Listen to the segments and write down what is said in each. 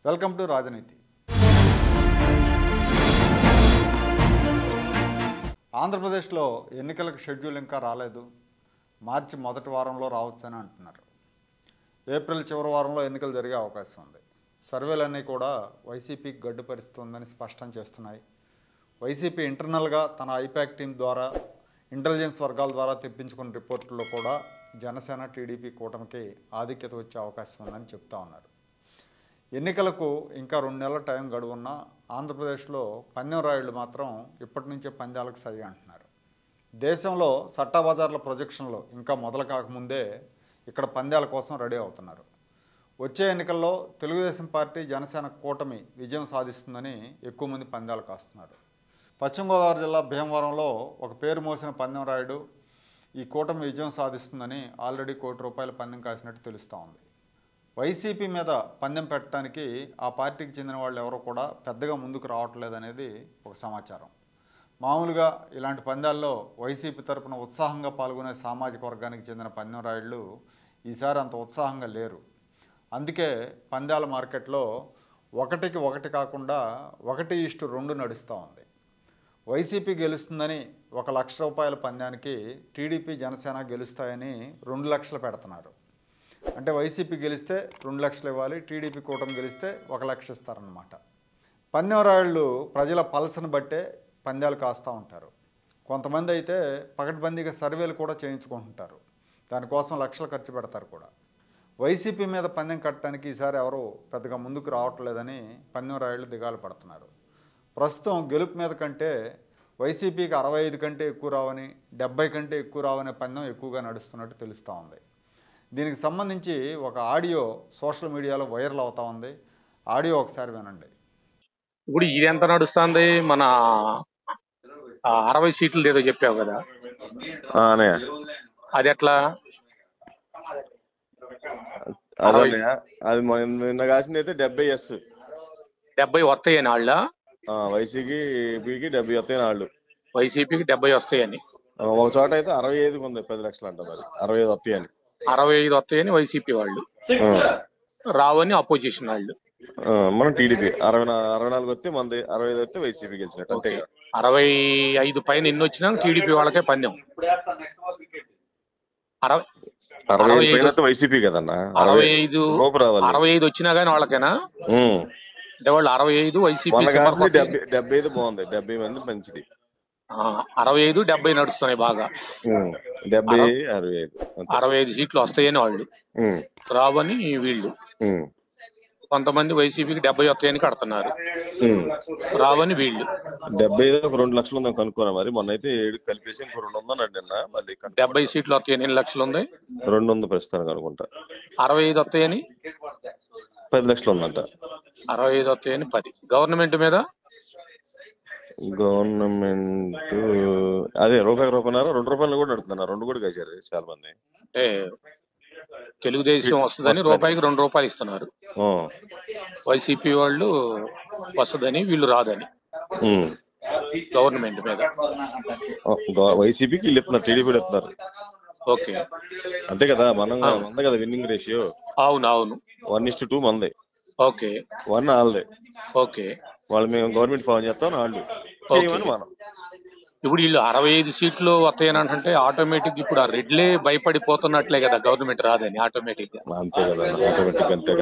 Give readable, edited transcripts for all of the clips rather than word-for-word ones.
Welcome to రాజనీతి. ఆంధ్రప్రదేశ్లో ఎన్నికలకు షెడ్యూల్ ఇంకా రాలేదు. మార్చి మొదటి వారంలో రావచ్చని అంటున్నారు. ఏప్రిల్ చివరి వారంలో ఎన్నికలు జరిగే అవకాశం ఉంది. సర్వేలన్నీ కూడా వైసీపీకి గడ్డుపరుస్తుందని స్పష్టం చేస్తున్నాయి. వైసీపీ ఇంటర్నల్గా తన ఐపాక్ టీం ద్వారా ఇంటెలిజెన్స్ వర్గాల ద్వారా తెప్పించుకున్న రిపోర్టుల్లో కూడా జనసేన టీడీపీ కూటమికి ఆధిక్యత వచ్చే అవకాశం ఉందని చెప్తా ఉన్నారు. ఎన్నికలకు ఇంకా 2 నెలల టైం గడువున్నా ఆంధ్రప్రదేశ్లో పందెం రాయుళ్ళు మాత్రం ఇప్పటి నుంచే పందాలకు సరి అంటున్నారు. దేశంలో సట్టాబజార్ల ప్రొజెక్షన్లు ఇంకా మొదలు కాకముందే ఇక్కడ పందాల కోసం రెడీ అవుతున్నారు. వచ్చే ఎన్నికల్లో తెలుగుదేశం పార్టీ జనసేన కూటమి విజయం సాధిస్తుందని ఎక్కువ మంది పందాలు కాస్తున్నారు. పశ్చిమ గోదావరి జిల్లా భీమవరంలో ఒక పేరు మోసిన పందెం రాయుడు ఈ కూటమి విజయం సాధిస్తుందని ఆల్రెడీ ₹1 కోటి పందెం కాసినట్టు తెలుస్తూ ఉంది. వైసీపీ మీద పందెం పెట్టడానికి ఆ పార్టీకి చెందిన వాళ్ళు ఎవరో కూడా పెద్దగా ముందుకు రావట్లేదనేది ఒక సమాచారం. మామూలుగా ఇలాంటి పందాల్లో వైసీపీ తరపున ఉత్సాహంగా పాల్గొనే సామాజిక వర్గానికి చెందిన పందెం రాయుళ్ళు ఈసారి అంత ఉత్సాహంగా లేరు. అందుకే పందాల మార్కెట్లో 1కి 1 కాకుండా 1:2 నడుస్తూ ఉంది. వైసీపీ గెలుస్తుందని ₹1,00,000 పందానికి టీడీపీ జనసేన గెలుస్తాయని 2 లక్షలు పెడుతున్నారు. అంటే వైసీపీ గెలిస్తే 2 లక్షలు ఇవ్వాలి, టీడీపీ కూటమి గెలిస్తే 1 లక్ష ఇస్తారన్నమాట. పందెం రాయుళ్ళు ప్రజల పల్స్ను బట్టే పందాలు కాస్తూ ఉంటారు. కొంతమంది అయితే పకడ్బందీగా సర్వేలు కూడా చేయించుకుంటుంటారు. దానికోసం లక్షలు ఖర్చు పెడతారు కూడా. వైసీపీ మీద పందెం కట్టడానికి ఈసారి ఎవరు పెద్దగా ముందుకు రావట్లేదని పందెం రాయుళ్ళు దిగాలు పడుతున్నారు. ప్రస్తుతం గెలుపు మీద కంటే వైసీపీకి 65 కంటే ఎక్కువ రావని, 70 కంటే ఎక్కువ రావనే పందెం ఎక్కువగా నడుస్తున్నట్టు తెలుస్తూ ఉంది. దీనికి సంబంధించి ఒక ఆడియో సోషల్ మీడియాలో వైరల్ అవుతా ఉంది. ఆడియో ఒకసారి వినండి. ఇప్పుడు ఇది ఎంత నడుస్తుంది? మన 60 సీట్లు ఏదో చెప్పావు కదా, అది ఎట్లా? అది నిన్న కాసింది అయితే 70 వస్తాయని వాళ్ళ వైసీపీకి 70 వస్తాయని వాళ్ళు వైసీపీకి 70 వస్తాయని. ఒక చోట అయితే 65 ఉంది, 10 లక్షలు అంట. మరి 65 వస్తాయని 65 వస్తాయని వైసీపీ వాళ్ళు, రావని అపోజిషన్ వాళ్ళు. మనం టీడీపీ 64 వస్తే మనది 65 వస్తే వైసీపీ గెలిచినట్టు. అంతే. 65 పైన ఎన్ని వచ్చినా టీడీపీ వాళ్ళకే పందెం. 65 వైసీపీ కదన్నా. 65 వచ్చినా గానీ వాళ్ళకేనా? అంటే వాళ్ళు 65 వైసీపీ 75 బాగుంది, 70 మంది మంచిది. 65, 70 నడుస్తున్నాయి బాగా. 65 సీట్లు వస్తాయని వాళ్ళు, రావని వీళ్ళు. కొంతమంది వైసీపీకి 70 వస్తాయని కడుతున్నారు, రావని వీళ్ళు. 75 ఒక 2 లక్షలు ఉందని కనుక్కున్నా. మరి మొన్న అయితే 7 కలిపేసి ఇంకో 2 ఉందన్నాడు నిన్న. మళ్ళీ 70 సీట్లు వస్తాయని ఎన్ని లక్షలు ఉంది? 2 ఉంది ప్రస్తుతానికి అనుకుంటా. 65 వస్తాయని 10 లక్షలు ఉందంట. 65 వస్తాయని 10. గవర్నమెంట్ మీద అదే ₹1 ₹2 కూడా అడుగుతున్నారు. 2 కూడా కాశారు చాలా మంది. అంటే తెలుగుదేశం వస్తుందని ₹2కి ₹2 ఇస్తున్నారు. వైసీపీ వాళ్ళు వస్తుందని, వీళ్ళు రాదని. గవర్నమెంట్ మీద వైసీపీకి వీళ్ళు ఇస్తున్నారు, టీడీపీ ఇస్తున్నారు. ఓకే, అంతే కదా. మంది కదా విన్నింగ్ రేషియో. అవును 1:2 మంది. ఓకే, 1 వాళ్ళదే. ఓకే, వాళ్ళు మేము గవర్నమెంట్ ఫామ్ చేస్తాం, వాళ్ళు చేయమని మనం. ఇప్పుడు వీళ్ళు 65 సీట్లు వస్తాయని అంటే ఆటోమేటిక్ ఇప్పుడు ఆ రెడ్లే భయపడిపోతున్నట్లే కదా, గవర్నమెంట్ రాదని ఆటోమేటిక్. అంతే కదా, ఆటోమేటిక్. అంతే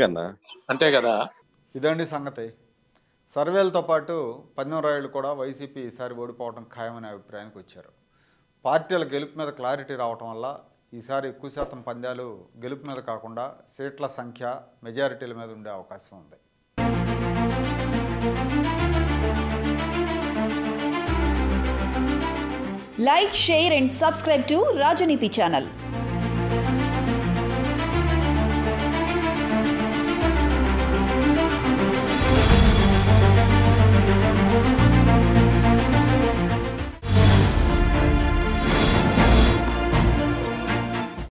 కదా, అంతే కదా. ఇదండి సంగతి. సర్వేలతో పాటు పందెం రాయుళ్ళు కూడా వైసీపీ ఈసారి ఓడిపోవడం ఖాయమనే అభిప్రాయానికి వచ్చారు. పార్టీల గెలుపు మీద క్లారిటీ రావటం వల్ల ఈసారి ఎక్కువ శాతం పందాలు గెలుపు మీద కాకుండా సీట్ల సంఖ్య, మెజారిటీల మీద ఉండే అవకాశం ఉంది. Like, share and subscribe to Rajaniti channel.